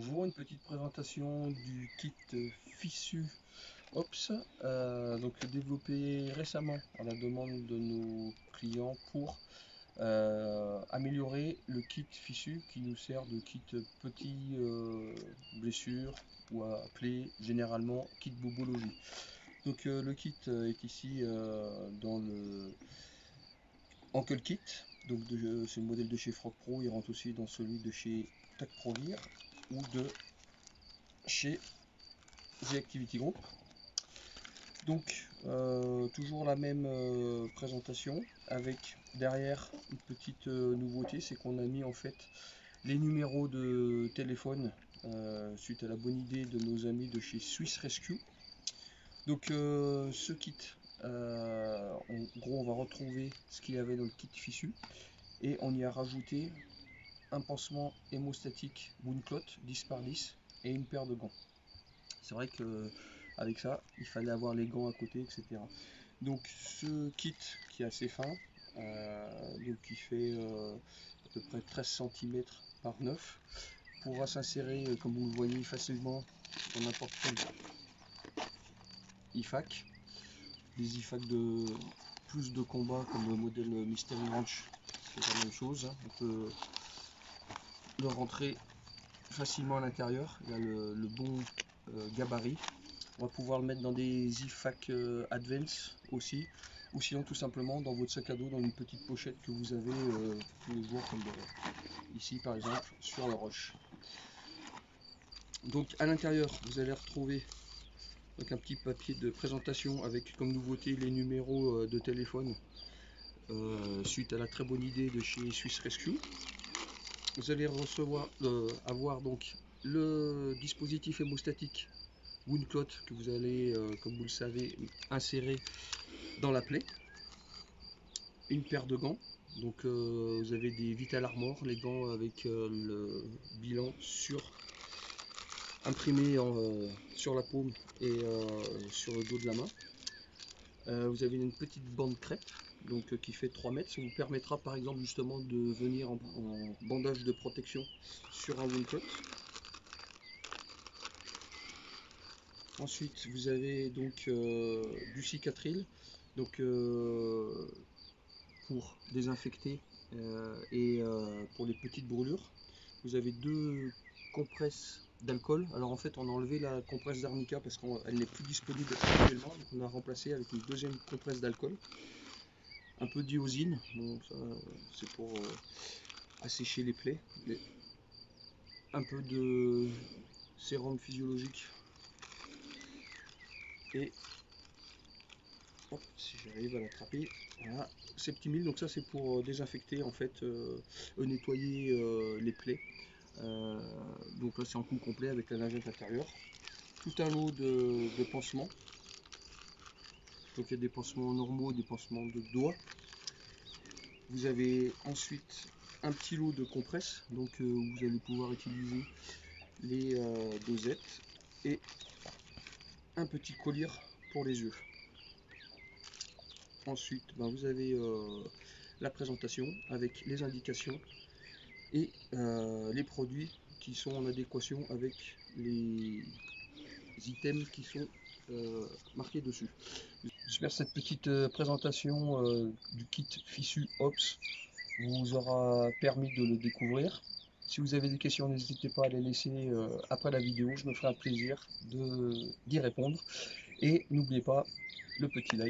Bonjour, une petite présentation du kit Fissu Ops, donc développé récemment à la demande de nos clients pour améliorer le kit Fissu qui nous sert de kit petit blessures ou appelé généralement kit bobologie. Donc le kit est ici dans le Ankle Kit, donc c'est le modèle de chez Frog Pro, il rentre aussi dans celui de chez Tac Provir ou de chez The Activity Group. Donc toujours la même présentation avec derrière une petite nouveauté, c'est qu'on a mis en fait les numéros de téléphone suite à la bonne idée de nos amis de chez Swiss Rescue. Donc ce kit, en gros on va retrouver ce qu'il y avait dans le kit Fissu et on y a rajouté un pansement hémostatique Woundclot 10 par 10 et une paire de gants. C'est vrai que avec ça, il fallait avoir les gants à côté, etc. Donc ce kit qui est assez fin, donc qui fait à peu près 13 cm par 9, pourra s'insérer, comme vous le voyez facilement, dans n'importe quel IFAK. Des IFAK de plus de combat comme le modèle Mystery Ranch, c'est la même chose. On peut le rentrer facilement à l'intérieur, il y a le bon gabarit. On va pouvoir le mettre dans des IFAK Advance aussi, ou sinon tout simplement dans votre sac à dos, dans une petite pochette que vous avez tous les jours, comme ici par exemple sur le Roche. Donc à l'intérieur, vous allez retrouver donc un petit papier de présentation avec comme nouveauté les numéros de téléphone suite à la très bonne idée de chez Swiss Rescue. Vous allez avoir donc le dispositif hémostatique Woundclot que vous allez, comme vous le savez, insérer dans la plaie. Une paire de gants, donc vous avez des Vital Armor, les gants avec le bilan imprimé sur la paume et sur le dos de la main. Vous avez une petite bande crêpe donc, qui fait 3 mètres, ça vous permettra par exemple justement de venir en bandage de protection sur un Woundclot. Ensuite vous avez donc du cicatril, donc pour désinfecter et pour les petites brûlures. Vous avez deux compresses d'alcool. Alors en fait on a enlevé la compresse d'arnica parce qu'elle n'est plus disponible actuellement, donc on a remplacé avec une deuxième compresse d'alcool. Un peu d'iosine, bon, c'est pour assécher les plaies. Un peu de sérum physiologique et hop, si j'arrive à l'attraper, voilà, Septimil, donc ça c'est pour désinfecter en fait, nettoyer les plaies. Donc là c'est en coup complet avec la lingette intérieure. Tout un lot de pansements. Donc il y a des pansements normaux, des pansements de doigts. Vous avez ensuite un petit lot de compresses, donc vous allez pouvoir utiliser les dosettes et un petit collier pour les yeux. Ensuite, vous avez la présentation avec les indications et les produits qui sont en adéquation avec les items qui sont marqués dessus. J'espère que cette petite présentation du kit Fissu Ops vous aura permis de le découvrir. Si vous avez des questions, n'hésitez pas à les laisser après la vidéo, je me ferai un plaisir d'y répondre. Et n'oubliez pas le petit like.